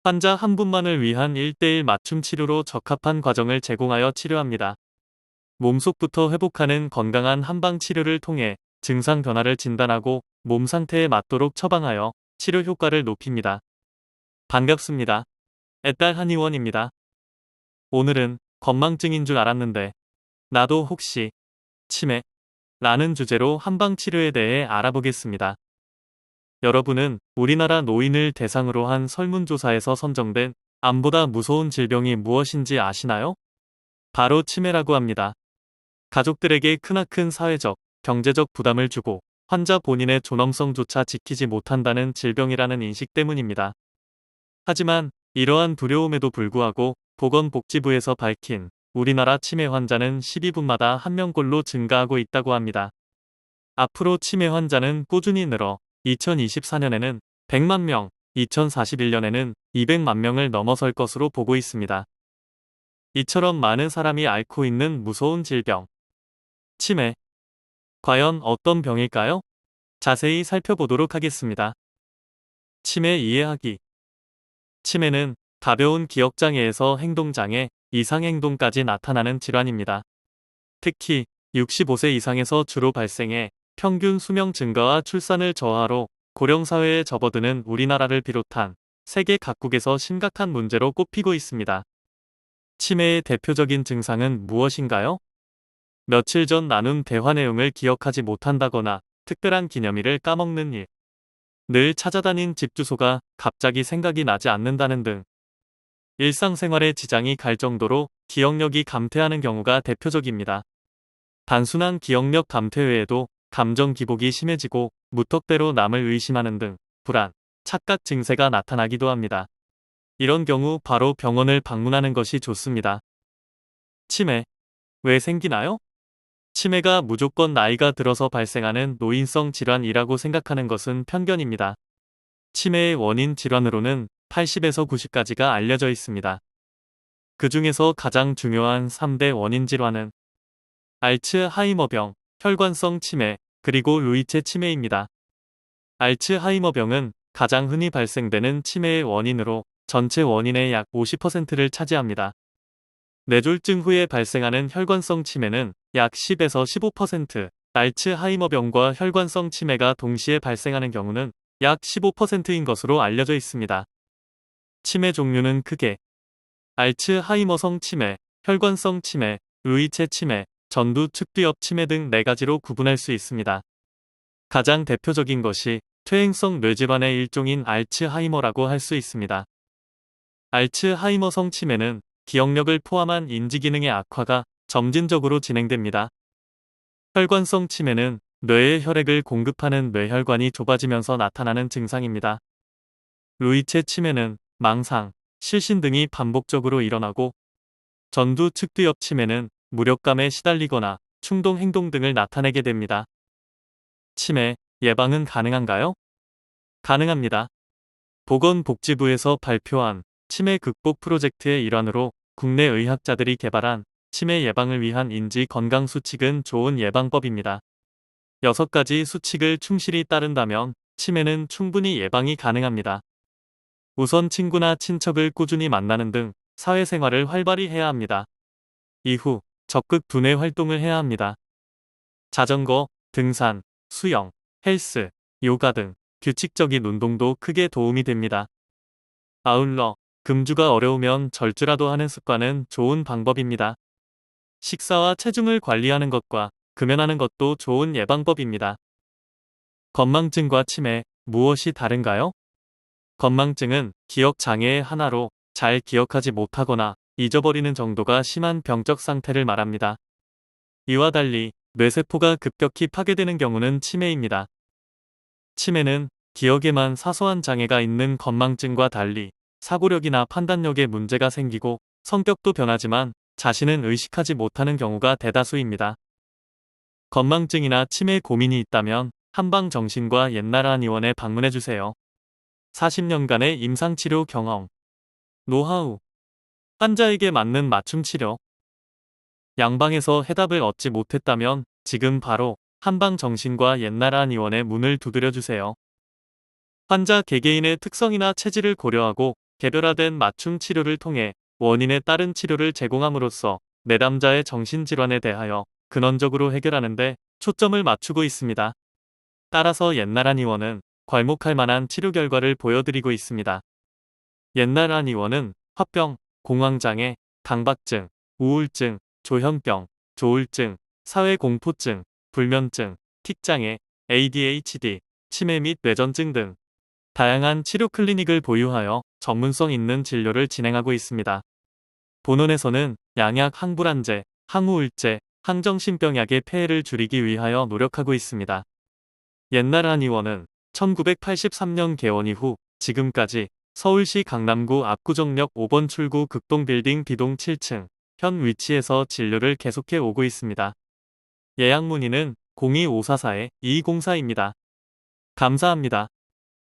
환자 한 분만을 위한 1대1 맞춤 치료로 적합한 과정을 제공하여 치료합니다. 몸속부터 회복하는 건강한 한방 치료를 통해 증상 변화를 진단하고 몸 상태에 맞도록 처방하여 치료 효과를 높입니다. 반갑습니다. 애딸 한의원입니다. 오늘은 건망증인 줄 알았는데 나도 혹시 치매? 라는 주제로 한방 치료에 대해 알아보겠습니다. 여러분은 우리나라 노인을 대상으로 한 설문조사에서 선정된 암보다 무서운 질병이 무엇인지 아시나요? 바로 치매라고 합니다. 가족들에게 크나큰 사회적, 경제적 부담을 주고 환자 본인의 존엄성조차 지키지 못한다는 질병이라는 인식 때문입니다. 하지만 이러한 두려움에도 불구하고 보건복지부에서 밝힌 우리나라 치매 환자는 12분마다 1명꼴로 증가하고 있다고 합니다. 앞으로 치매 환자는 꾸준히 늘어 2024년에는 100만 명, 2041년에는 200만 명을 넘어설 것으로 보고 있습니다. 이처럼 많은 사람이 앓고 있는 무서운 질병, 치매. 과연 어떤 병일까요? 자세히 살펴보도록 하겠습니다. 치매 이해하기. 치매는 가벼운 기억장애에서 행동장애, 이상행동까지 나타나는 질환입니다. 특히 65세 이상에서 주로 발생해 평균 수명 증가와 출산을 저하로 고령사회에 접어드는 우리나라를 비롯한 세계 각국에서 심각한 문제로 꼽히고 있습니다. 치매의 대표적인 증상은 무엇인가요? 며칠 전 나눈 대화 내용을 기억하지 못한다거나 특별한 기념일을 까먹는 일, 늘 찾아다닌 집 주소가 갑자기 생각이 나지 않는다는 등 일상생활에 지장이 갈 정도로 기억력이 감퇴하는 경우가 대표적입니다. 단순한 기억력 감퇴 외에도 감정 기복이 심해지고 무턱대로 남을 의심하는 등 불안, 착각 증세가 나타나기도 합니다. 이런 경우 바로 병원을 방문하는 것이 좋습니다. 치매. 왜 생기나요? 치매가 무조건 나이가 들어서 발생하는 노인성 질환이라고 생각하는 것은 편견입니다. 치매의 원인 질환으로는 80에서 90가지가 알려져 있습니다. 그 중에서 가장 중요한 3대 원인 질환은 알츠하이머병, 혈관성 치매, 그리고 루이체 치매입니다. 알츠하이머병은 가장 흔히 발생되는 치매의 원인으로 전체 원인의 약 50%를 차지합니다. 뇌졸중 후에 발생하는 혈관성 치매는 약 10에서 15%, 알츠하이머병과 혈관성 치매가 동시에 발생하는 경우는 약 15%인 것으로 알려져 있습니다. 치매 종류는 크게 알츠하이머성 치매, 혈관성 치매, 루이체 치매, 전두 측두엽 치매 등 4가지로 구분할 수 있습니다. 가장 대표적인 것이 퇴행성 뇌질환의 일종인 알츠하이머라고 할 수 있습니다. 알츠하이머성 치매는 기억력을 포함한 인지기능의 악화가 점진적으로 진행됩니다. 혈관성 치매는 뇌에 혈액을 공급하는 뇌혈관이 좁아지면서 나타나는 증상입니다. 루이체 치매는 망상, 실신 등이 반복적으로 일어나고 전두 측두엽 치매는 무력감에 시달리거나 충동 행동 등을 나타내게 됩니다. 치매 예방은 가능한가요? 가능합니다. 보건복지부에서 발표한 치매 극복 프로젝트의 일환으로 국내 의학자들이 개발한 치매 예방을 위한 인지 건강 수칙은 좋은 예방법입니다. 6가지 수칙을 충실히 따른다면 치매는 충분히 예방이 가능합니다. 우선 친구나 친척을 꾸준히 만나는 등 사회생활을 활발히 해야 합니다. 이후 적극 두뇌 활동을 해야 합니다. 자전거, 등산, 수영, 헬스, 요가 등 규칙적인 운동도 크게 도움이 됩니다. 아울러 금주가 어려우면 절주라도 하는 습관은 좋은 방법입니다. 식사와 체중을 관리하는 것과 금연하는 것도 좋은 예방법입니다. 건망증과 치매, 무엇이 다른가요? 건망증은 기억 장애의 하나로 잘 기억하지 못하거나 잊어버리는 정도가 심한 병적 상태를 말합니다. 이와 달리 뇌세포가 급격히 파괴되는 경우는 치매입니다. 치매는 기억에만 사소한 장애가 있는 건망증과 달리 사고력이나 판단력에 문제가 생기고 성격도 변하지만 자신은 의식하지 못하는 경우가 대다수입니다. 건망증이나 치매 고민이 있다면 한방정신과 옛날 한의원에 방문해주세요. 40년간의 임상치료 경험, 노하우, 환자에게 맞는 맞춤치료. 양방에서 해답을 얻지 못했다면 지금 바로 한방정신과 옛날 한의원의 문을 두드려주세요. 환자 개개인의 특성이나 체질을 고려하고 개별화된 맞춤 치료를 통해 원인에 따른 치료를 제공함으로써 내담자의 정신질환에 대하여 근원적으로 해결하는 데 초점을 맞추고 있습니다. 따라서 옛날 한의원은 괄목할 만한 치료 결과를 보여드리고 있습니다. 옛날 한의원은 화병, 공황장애, 강박증, 우울증, 조현병, 조울증, 사회공포증, 불면증, 틱장애, ADHD, 치매 및 뇌전증 등 다양한 치료 클리닉을 보유하여 전문성 있는 진료를 진행하고 있습니다. 본원에서는 양약 항불안제, 항우울제, 항정신병약의 폐해를 줄이기 위하여 노력하고 있습니다. 옛날 한의원은 1983년 개원 이후 지금까지 서울시 강남구 압구정역 5번 출구 극동빌딩 B동 7층 현 위치에서 진료를 계속해 오고 있습니다. 예약 문의는 02544-2204입니다. 감사합니다.